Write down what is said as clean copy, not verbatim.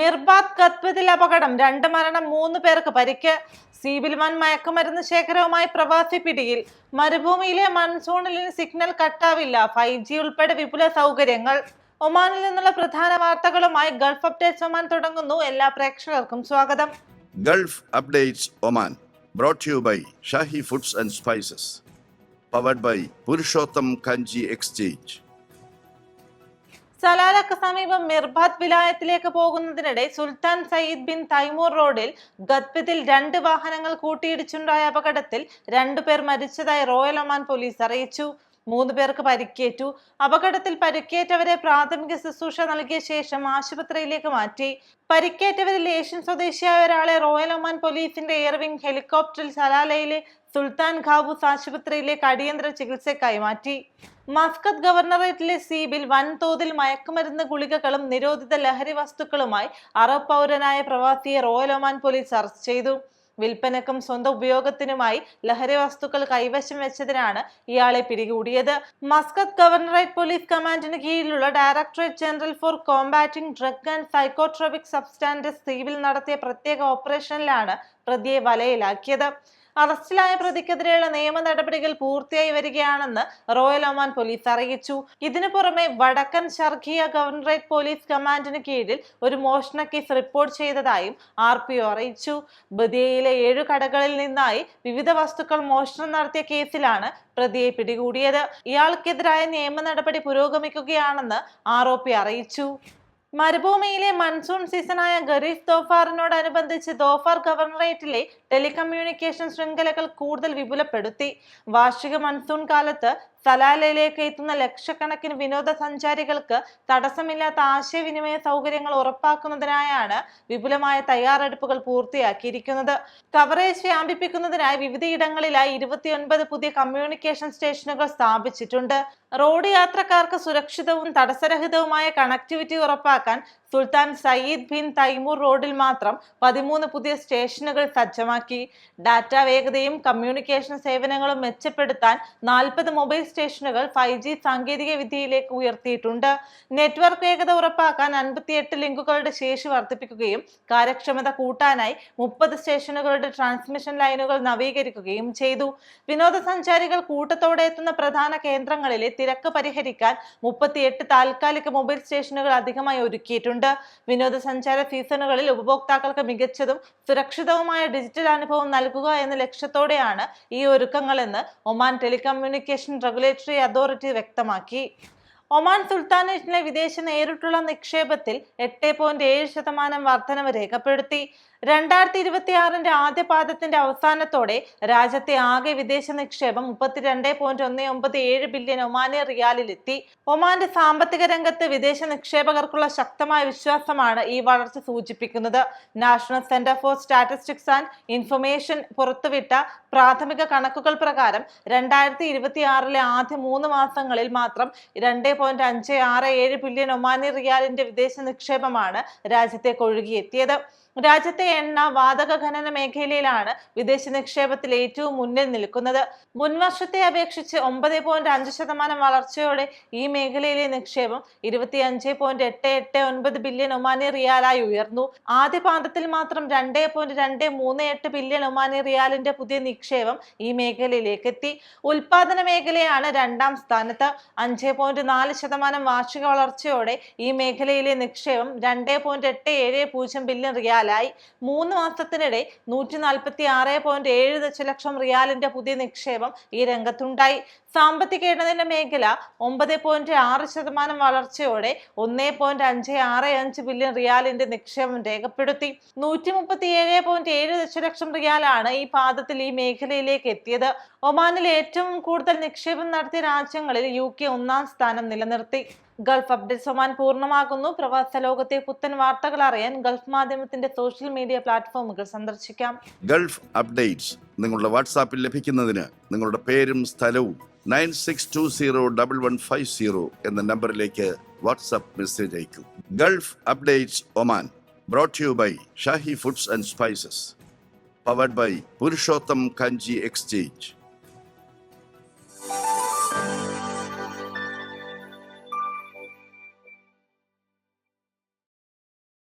Mirbat ഗത്വതിൽ അപകടം, 2 മരണം, 3 പേർക്ക് പരിക്ക്. സീബിൽ വൻ മയക്കുമരുന്ന് ശേഖരവുമായി പ്രവാസി പിടിയിൽ. മരുഭൂമിയിലെ മൺസൂണിൽ സിഗ്നൽ കട്ടാവില്ല, 5G ഉൾപ്പെടെ വിപുല സൗകര്യങ്ങൾ. ഒമാനിൽ നിന്നുള്ള പ്രധാന വാർത്തകളുമായി ഗൾഫ് അപ്ഡേറ്റ്സ് ഒമാൻ തുടങ്ങുന്നു. എല്ലാ പ്രേക്ഷകർക്കും സ്വാഗതം. Gulf updates Oman brought to you by Shahi foods and spices, powered by Purushottam Kanji exchange. സലാലക്ക് സമീപം മിർബാത്ത് വിലായത്തിലേക്ക് പോകുന്നതിനിടെ സുൽത്താൻ സയ്യിദ് ബിൻ തൈമൂർ റോഡിൽ ഗത്വതിൽ 2 വാഹനങ്ങൾ കൂട്ടിയിടിച്ചുണ്ടായ അപകടത്തിൽ 2 പേർ മരിച്ചതായി റോയൽ ഒമാൻ പോലീസ് അറിയിച്ചു. 3 പേർക്ക് പരിക്കേറ്റു. അപകടത്തിൽ പരിക്കേറ്റവരെ പ്രാഥമിക ശുശ്രൂഷ നൽകിയ ശേഷം ആശുപത്രിയിലേക്ക് മാറ്റി. പരിക്കേറ്റവരിൽ ഏഷ്യൻ സ്വദേശിയായ ഒരാളെ റോയൽ ഒമാൻ പോലീസിന്റെ എയർവിംഗ് ഹെലികോപ്റ്ററിൽ സലാലയിലെ സുൽത്താൻ ഖാബൂസ് ആശുപത്രിയിലേക്ക് അടിയന്തര ചികിത്സയ്ക്കായി മാറ്റി. മസ്കത്ത് ഗവർണറേറ്റിലെ സീബിൽ വൻതോതിൽ മയക്കുമരുന്ന് ഗുളികകളും നിരോധിത ലഹരി വസ്തുക്കളുമായി അറബ് പൗരനായ പ്രവാസിയെ റോയൽ ഒമാൻ പോലീസ് അറസ്റ്റ് ചെയ്തു. വിൽപ്പനക്കും സ്വന്തം ഉപയോഗത്തിനുമായി ലഹരി വസ്തുക്കൾ കൈവശം വെച്ചതിനാണ് ഇയാളെ പിടികൂടിയത്. മസ്കത്ത് ഗവർണറേറ്റ് പോലീസ് കമാൻഡിന് കീഴിലുള്ള directorate general for combating drug and psychotropic substances സീബിൽ നടത്തിയ പ്രത്യേക ഓപ്പറേഷനിലാണ് പ്രതിയെ വലയിലാക്കിയത്. അറസ്റ്റിലായ പ്രതിക്കെതിരെയുള്ള നിയമ നടപടികൾ പൂർത്തിയായി വരികയാണെന്ന് റോയൽ ഒമാൻ പോലീസ് അറിയിച്ചു. ഇതിനു പുറമെ വടക്കൻ ഷർഖിയ ഗവർണറേറ്റ് പോലീസ് കമാൻഡിന് കീഴിൽ ഒരു മോഷണ കേസ് റിപ്പോർട്ട് ചെയ്തതായും RPO അറിയിച്ചു. ബദിയയിലെ 7 കടകളിൽ നിന്നായി വിവിധ വസ്തുക്കൾ മോഷണം നടത്തിയ കേസിലാണ് പ്രതിയെ പിടികൂടിയത്. ഇയാൾക്കെതിരായ നിയമ നടപടി പുരോഗമിക്കുകയാണെന്ന് ROP അറിയിച്ചു. മരുഭൂമിയിലെ മൺസൂൺ സീസണായ ഖരീഫ് ദോഫാറിനോടനുബന്ധിച്ച് ദോഫാർ ഗവർണറേറ്റിലെ ടെലികമ്മ്യൂണിക്കേഷൻ ശൃംഖലകൾ കൂടുതൽ വിപുലപ്പെടുത്തി. വാർഷിക മൺസൂൺ കാലത്ത് സലാലയിലേക്ക് എത്തുന്ന ലക്ഷക്കണക്കിന് വിനോദസഞ്ചാരികൾക്ക് തടസ്സമില്ലാത്ത ആശയവിനിമയ സൗകര്യങ്ങൾ ഉറപ്പാക്കുന്നതിനായാണ് വിപുലമായ തയ്യാറെടുപ്പുകൾ പൂർത്തിയാക്കിയിരിക്കുന്നത്. കവറേജ് വ്യാപിപ്പിക്കുന്നതിനായി വിവിധയിടങ്ങളിലായി 29 പുതിയ കമ്മ്യൂണിക്കേഷൻ സ്റ്റേഷനുകൾ സ്ഥാപിച്ചിട്ടുണ്ട്. റോഡ് യാത്രക്കാർക്ക് സുരക്ഷിതവും തടസ്സരഹിതവുമായ കണക്ടിവിറ്റി ഉറപ്പാക്കാൻ സുൽത്താൻ സയ്യിദ് ബിൻ തൈമൂർ റോഡിൽ മാത്രം 13 പുതിയ സ്റ്റേഷനുകൾ സജ്ജമാക്കി. ഡാറ്റ വേഗതയും കമ്മ്യൂണിക്കേഷൻ സേവനങ്ങളും മെച്ചപ്പെടുത്താൻ 40 മൊബൈൽ സ്റ്റേഷനുകൾ 5G സാങ്കേതിക വിദ്യയിലേക്ക് ഉയർത്തിയിട്ടുണ്ട്. നെറ്റ്വർക്ക് വേഗത ഉറപ്പാക്കാൻ 58 ലിങ്കുകളുടെ ശേഷി വർദ്ധിപ്പിക്കുകയും കാര്യക്ഷമത കൂട്ടാനായി 30 സ്റ്റേഷനുകളുടെ ട്രാൻസ്മിഷൻ ലൈനുകൾ നവീകരിക്കുകയും ചെയ്തു. വിനോദസഞ്ചാരികൾ കൂട്ടത്തോടെ എത്തുന്ന പ്രധാന കേന്ദ്രങ്ങളിലെ തിരക്ക് പരിഹരിക്കാൻ 38 താൽക്കാലിക മൊബൈൽ സ്റ്റേഷനുകൾ അധികമായി ഒരുക്കിയിട്ടുണ്ട്. വിനോദസഞ്ചാര സീസണുകളിൽ ഉപഭോക്താക്കൾക്ക് മികച്ചതും സുരക്ഷിതവുമായ ഡിജിറ്റൽ അനുഭവം നൽകുക എന്ന ലക്ഷ്യത്തോടെയാണ് ഈ ഒരുക്കങ്ങളെന്ന് ഒമാൻ ടെലികമ്മ്യൂണിക്കേഷൻ റെഗുലേറ്ററി അതോറിറ്റി വ്യക്തമാക്കി. ഒമാൻ സുൽത്താനേറ്റിലെ വിദേശ നേരിട്ടുള്ള നിക്ഷേപത്തിൽ 8.7% വർധനവ് രേഖപ്പെടുത്തി. 2026 ആദ്യ പാദത്തിന്റെ അവസാനത്തോടെ രാജ്യത്തെ ആകെ വിദേശ നിക്ഷേപം 32.197 ബില്യൺ ഒമാനി റിയാലിലെത്തി. ഒമാന്റെ സാമ്പത്തിക രംഗത്ത് വിദേശ നിക്ഷേപകർക്കുള്ള ശക്തമായ വിശ്വാസമാണ് ഈ വളർച്ച സൂചിപ്പിക്കുന്നത്. National centre for statistics and information പുറത്തുവിട്ട പ്രാഥമിക കണക്കുകൾ പ്രകാരം 2026 ആദ്യ 3 മാസങ്ങളിൽ മാത്രം 2.567 ബില്യൺ ഒമാനി റിയാലിന്റെ വിദേശ നിക്ഷേപമാണ് രാജ്യത്തേക്ക് ഒഴുകിയെത്തിയത്. രാജ്യത്തെ എണ്ണ വാതക ഖനന മേഖലയിലാണ് വിദേശ നിക്ഷേപത്തിൽ ഏറ്റവും മുന്നിൽ നിൽക്കുന്നത്. മുൻവർഷത്തെ അപേക്ഷിച്ച് 9.5% വളർച്ചയോടെ ഈ മേഖലയിലെ നിക്ഷേപം 25.889 ബില്യൺ ഒമാനി റിയാലായി ഉയർന്നു. ആദ്യ പാദത്തിൽ മാത്രം 2.238 ബില്യൺ ഒമാനി റിയാലിന്റെ പുതിയ നിക്ഷേപം ഈ മേഖലയിലേക്ക് എത്തി. ഉൽപാദന മേഖലയാണ് 2ാം സ്ഥാനത്ത്. 5.4% വാർഷിക വളർച്ചയോടെ ഈ മേഖലയിലെ നിക്ഷേപം 2.870 ബില്യൺ റിയാൽ 3 മാസത്തിനിടെ 146.7 ദശലക്ഷം റിയാലിന്റെ പുതിയ നിക്ഷേപം ഈ രംഗത്തുണ്ടായി. സാമ്പത്തിക ഇടനില മേഖല 9.6% വളർച്ചയോടെ 1.565 ബില്യൺ റിയാലിന്റെ നിക്ഷേപം രേഖപ്പെടുത്തി. 137.7 ദശലക്ഷം റിയാലാണ് ഈ പാദത്തിൽ ഈ മേഖലയിലേക്ക് എത്തിയത്. ഒമാനിൽ ഏറ്റവും കൂടുതൽ നിക്ഷേപം നടത്തിയ രാജ്യങ്ങളിൽ UK 1ാം സ്ഥാനം നിലനിർത്തി. ഗൾഫ് അപ്ഡേറ്റ്സ് ഒമാൻ പൂർണ്ണമാകുന്നു. പ്രവാസ ലോകത്തെ പുത്തൻ വാർത്തകൾ അറിയാൻ ഗൾഫ് മാധ്യമത്തിന്റെ സോഷ്യൽ മീഡിയ പ്ലാറ്റ്ഫോമുകൾ സന്ദർശിക്കാം. ഗൾഫ് അപ്ഡേറ്റ്സ് നിങ്ങളുടെ വാട്സാപ്പിൽ ലഭിക്കുന്നതിന് നിങ്ങളുടെ പേരും സ്ഥലവും 96201150 എന്ന നമ്പറിലേക്ക് വാട്സാപ്പ് മെസ്സേജ് അയക്കൂ. Gulf updates Oman brought to you by Shahi foods and spices, powered by Purushottam Kanji exchange.